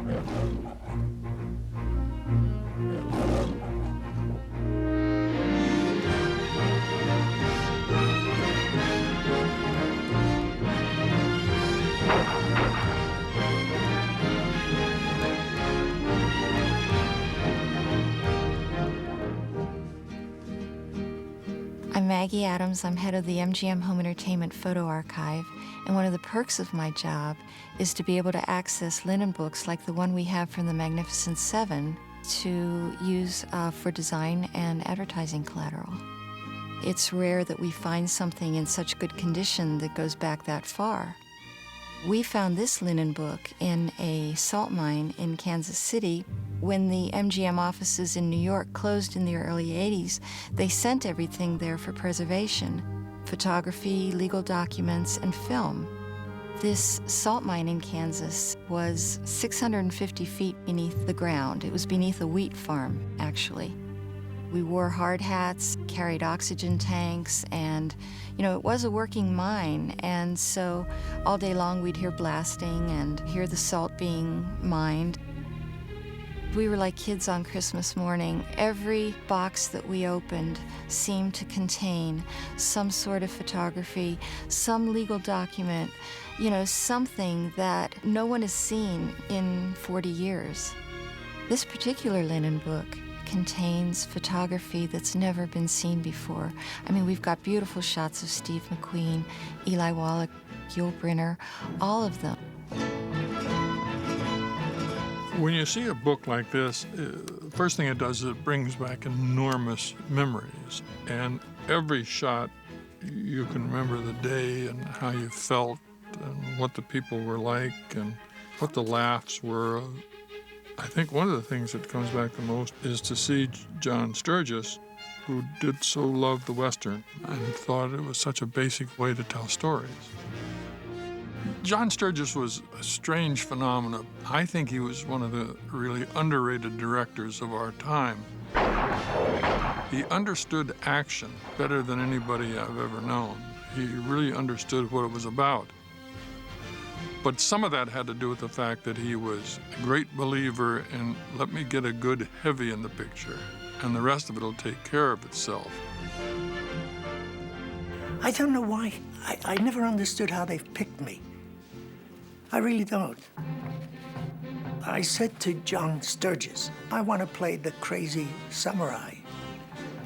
I'm Maggie Adams. I'm head of the MGM Home Entertainment Photo Archive, and one of the perks of my job is to be able to access linen books like the one we have from the Magnificent Seven to use for design and advertising collateral. It's rare that we find something in such good condition that goes back that far. We found this linen book in a salt mine in Kansas City. When the MGM offices in New York closed in the early 80s, they sent everything there for preservation: photography, legal documents, and film. This salt mine in Kansas was 650 feet beneath the ground. It was beneath a wheat farm, actually. We wore hard hats, carried oxygen tanks, and, it was a working mine. And so all day long we'd hear blasting and hear the salt being mined. We were like kids on Christmas morning. Every box that we opened seemed to contain some sort of photography, some legal document, something that no one has seen in 40 years. This particular linen book contains photography that's never been seen before. We've got beautiful shots of Steve McQueen, Eli Wallach, Yul Brynner, all of them. When you see a book like this, the first thing it does is it brings back enormous memories. And every shot, you can remember the day and how you felt and what the people were like and what the laughs were. I think one of the things that comes back the most is to see John Sturges, who did so love the Western and thought it was such a basic way to tell stories. John Sturges was a strange phenomenon. I think he was one of the really underrated directors of our time. He understood action better than anybody I've ever known. He really understood what it was about. But some of that had to do with the fact that he was a great believer in, let me get a good heavy in the picture, and the rest of it will take care of itself. I don't know why. I never understood how they picked me. I really don't. I said to John Sturges, I want to play the crazy samurai.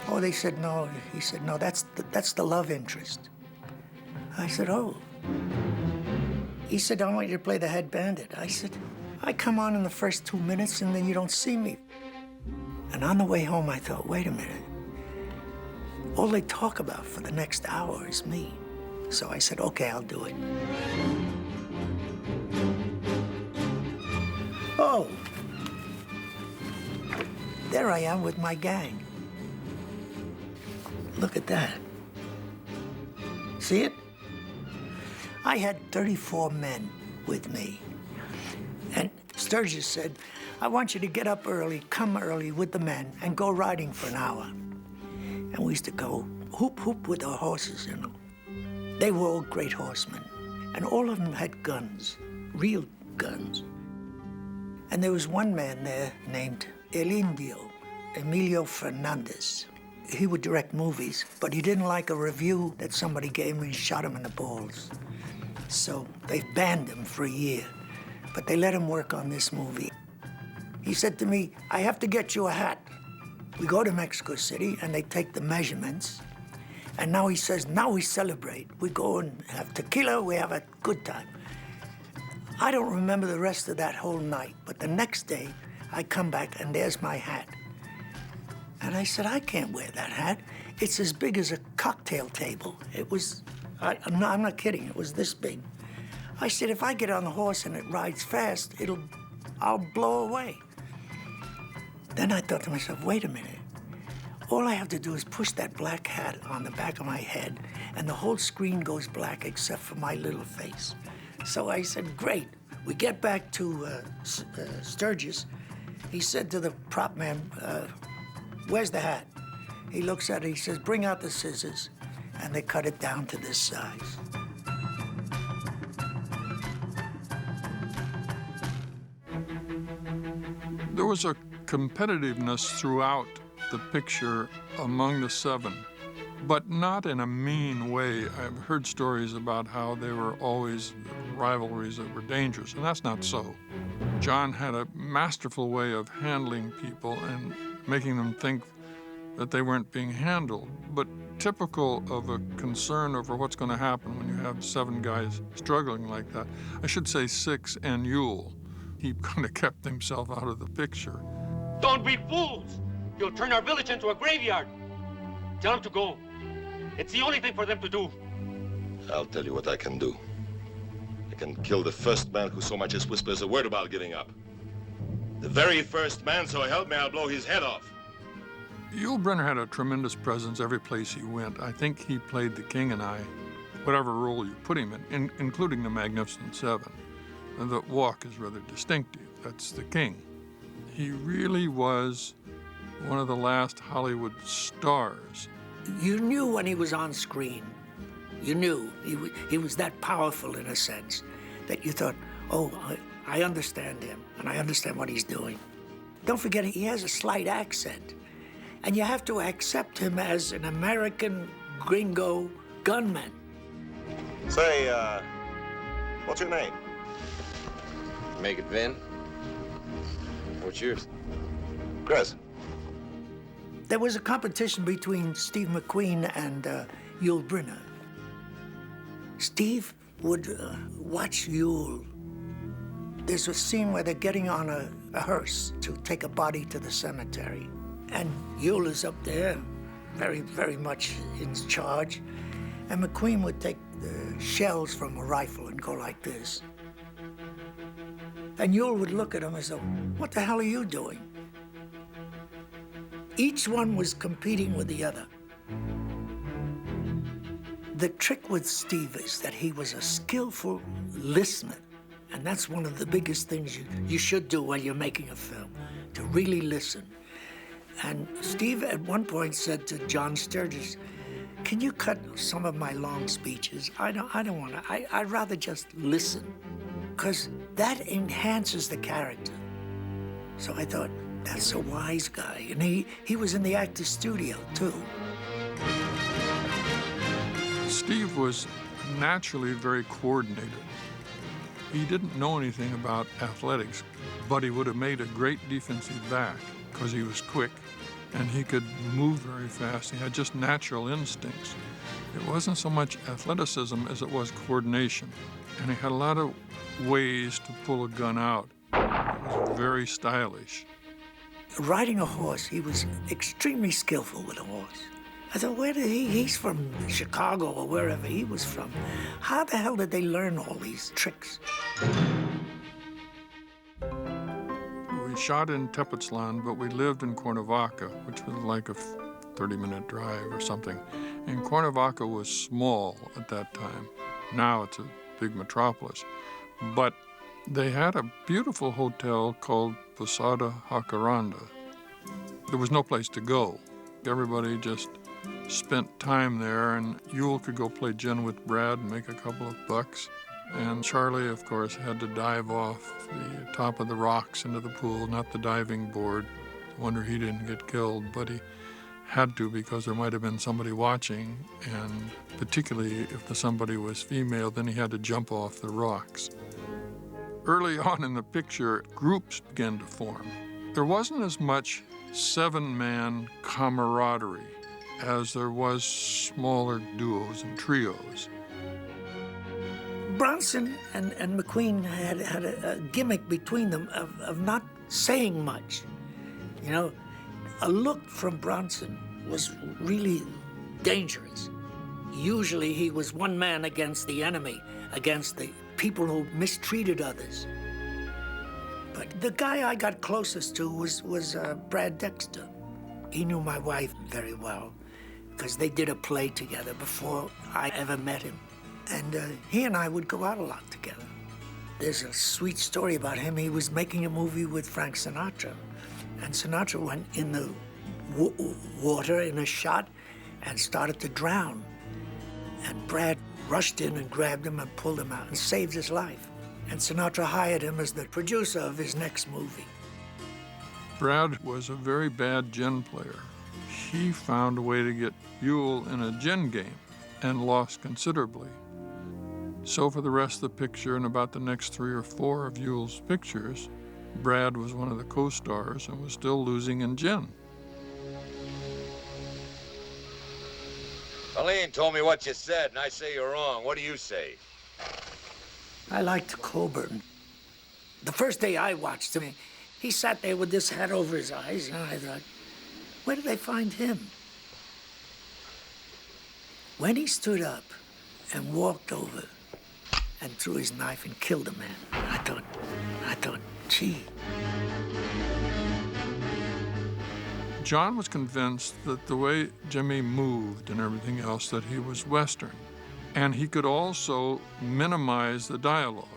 Oh, they said no. He said, no, that's the love interest. I said, oh. He said, I want you to play the head bandit. I said, I come on in the first 2 minutes and then you don't see me. And on the way home, I thought, wait a minute. All they talk about for the next hour is me. So I said, okay, I'll do it. Oh, there I am with my gang. Look at that. See it? I had 34 men with me. And Sturges said, I want you to get up early, come early with the men, and go riding for an hour. And we used to go hoop, hoop with our horses, They were all great horsemen. And all of them had guns, real guns. And there was one man there named El Indio, Emilio Fernandez. He would direct movies, but he didn't like a review that somebody gave him and shot him in the balls. So they banned him for a year, but they let him work on this movie. He said to me, I have to get you a hat. We go to Mexico City and they take the measurements. And now he says, now we celebrate. We go and have tequila, we have a good time. I don't remember the rest of that whole night, but the next day I come back and there's my hat. And I said, I can't wear that hat. It's as big as a cocktail table. It was, I'm not kidding, it was this big. I said, if I get on the horse and it rides fast, I'll blow away. Then I thought to myself, wait a minute. All I have to do is push that black hat on the back of my head, and the whole screen goes black except for my little face. So I said, great. We get back to Sturges. He said to the prop man, where's the hat? He looks at it, he says, bring out the scissors. And they cut it down to this size. There was a competitiveness throughout the picture among the seven, but not in a mean way. I've heard stories about how they were always rivalries that were dangerous, and that's not so. John had a masterful way of handling people and making them think that they weren't being handled, but typical of a concern over what's going to happen when you have seven guys struggling like that. I should say six and Yule. He kind of kept himself out of the picture. Don't be fools! You'll turn our village into a graveyard. Tell them to go. It's the only thing for them to do. I'll tell you what I can do. I can kill the first man who so much as whispers a word about giving up. The very first man, so help me, I'll blow his head off. Yul Brynner had a tremendous presence every place he went. I think he played the king and I, whatever role you put him in, including the Magnificent Seven. And the walk is rather distinctive. That's the king. He really was one of the last Hollywood stars. You knew when he was on screen. You knew he was that powerful in a sense that you thought, oh, I understand him and I understand what he's doing. Don't forget, he has a slight accent. And you have to accept him as an American gringo gunman. Say, what's your name? Make it Vin. What's yours? Chris. There was a competition between Steve McQueen and Yul Brynner. Steve would watch Yul. There's a scene where they're getting on a hearse to take a body to the cemetery. And Yul is up there, very, very much in charge. And McQueen would take the shells from a rifle and go like this. And Yul would look at him and say, what the hell are you doing? Each one was competing with the other. The trick with Steve is that he was a skillful listener. And that's one of the biggest things you should do while you're making a film, to really listen. And Steve at one point said to John Sturges, can you cut some of my long speeches? I don't want to. I'd rather just listen, because that enhances the character. So I thought, that's a wise guy. And he was in the actor's studio, too. Steve was naturally very coordinated. He didn't know anything about athletics, but he would have made a great defensive back because he was quick and he could move very fast. He had just natural instincts. It wasn't so much athleticism as it was coordination. And he had a lot of ways to pull a gun out. It was very stylish. Riding a horse, he was extremely skillful with a horse. I thought, where did he's from Chicago or wherever he was from. How the hell did they learn all these tricks? We shot in Tepoztlan, but we lived in Cuernavaca, which was like a 30-minute drive or something. And Cuernavaca was small at that time. Now it's a big metropolis. But they had a beautiful hotel called Posada Jacaranda. There was no place to go. Everybody just spent time there, and Yul could go play gin with Brad and make a couple of bucks. And Charlie, of course, had to dive off the top of the rocks into the pool, not the diving board. I wonder he didn't get killed, but he had to because there might have been somebody watching, and particularly if the somebody was female, then he had to jump off the rocks. Early on in the picture, groups began to form. There wasn't as much seven-man camaraderie as there was smaller duos and trios. Bronson and McQueen had a gimmick between them of not saying much. You know, a look from Bronson was really dangerous. Usually he was one man against the enemy, against the people who mistreated others. But the guy I got closest to was Brad Dexter. He knew my wife very well because they did a play together before I ever met him. And he and I would go out a lot together. There's a sweet story about him. He was making a movie with Frank Sinatra. And Sinatra went in the water in a shot and started to drown. And Brad rushed in and grabbed him and pulled him out and saved his life. And Sinatra hired him as the producer of his next movie. Brad was a very bad gin player. He found a way to get Ewell in a gin game and lost considerably. So for the rest of the picture and about the next 3 or 4 of Ewell's pictures, Brad was one of the co-stars and was still losing in gin. Colleen told me what you said, and I say you're wrong. What do you say? I liked Coburn. The first day I watched him, he sat there with this hat over his eyes, and I thought, where did they find him? When he stood up and walked over and threw his knife and killed a man, I thought, gee. John was convinced that the way Jimmy moved and everything else, that he was Western. And he could also minimize the dialogue,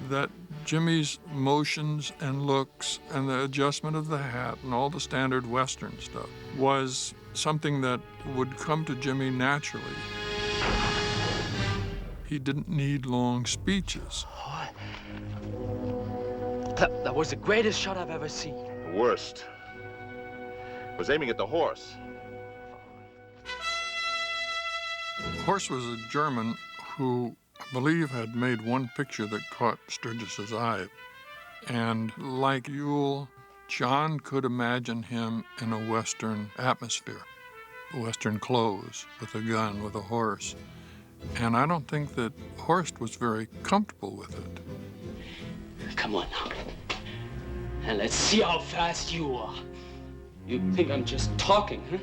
that Jimmy's motions and looks and the adjustment of the hat and all the standard Western stuff was something that would come to Jimmy naturally. He didn't need long speeches. That was the greatest shot I've ever seen. The worst. Was aiming at the horse. Horst was a German who, I believe, had made one picture that caught Sturgis's eye. And like Ewell, John could imagine him in a Western atmosphere, Western clothes, with a gun, with a horse. And I don't think that Horst was very comfortable with it. Come on now. And let's see how fast you are. You think I'm just talking, huh?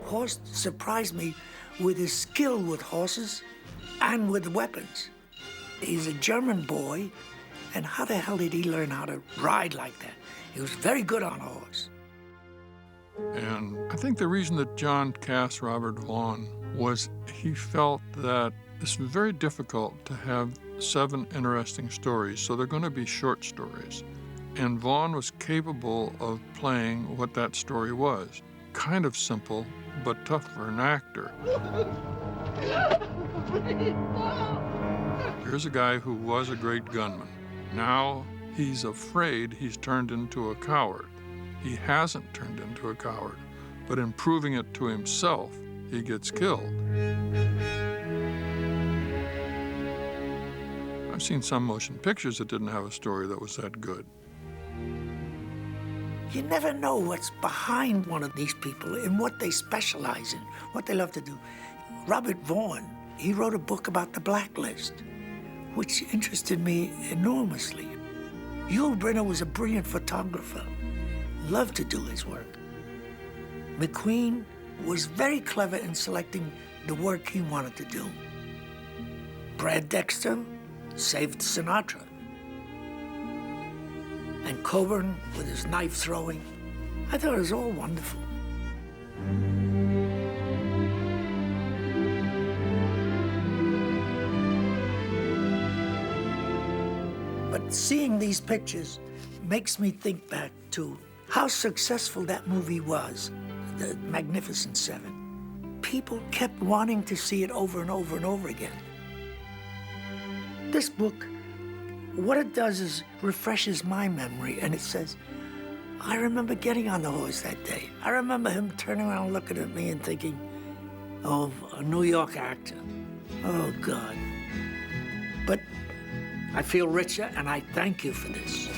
Horst surprised me with his skill with horses and with weapons. He's a German boy, and how the hell did he learn how to ride like that? He was very good on a horse. And I think the reason that John cast Robert Vaughn was he felt that it's very difficult to have 7 interesting stories, so they're going to be short stories. And Vaughn was capable of playing what that story was. Kind of simple, but tough for an actor. Here's a guy who was a great gunman. Now he's afraid he's turned into a coward. He hasn't turned into a coward, but in proving it to himself, he gets killed. I've seen some motion pictures that didn't have a story that was that good. You never know what's behind one of these people and what they specialize in, what they love to do. Robert Vaughn, he wrote a book about the blacklist, which interested me enormously. Yul Brynner was a brilliant photographer, loved to do his work. McQueen was very clever in selecting the work he wanted to do. Brad Dexter saved Sinatra. And Coburn with his knife throwing. I thought it was all wonderful. But seeing these pictures makes me think back to how successful that movie was, The Magnificent Seven. People kept wanting to see it over and over and over again. This book, what it does is refreshes my memory, and it says, I remember getting on the horse that day. I remember him turning around looking at me and thinking, oh, a New York actor. Oh, God. But I feel richer, and I thank you for this.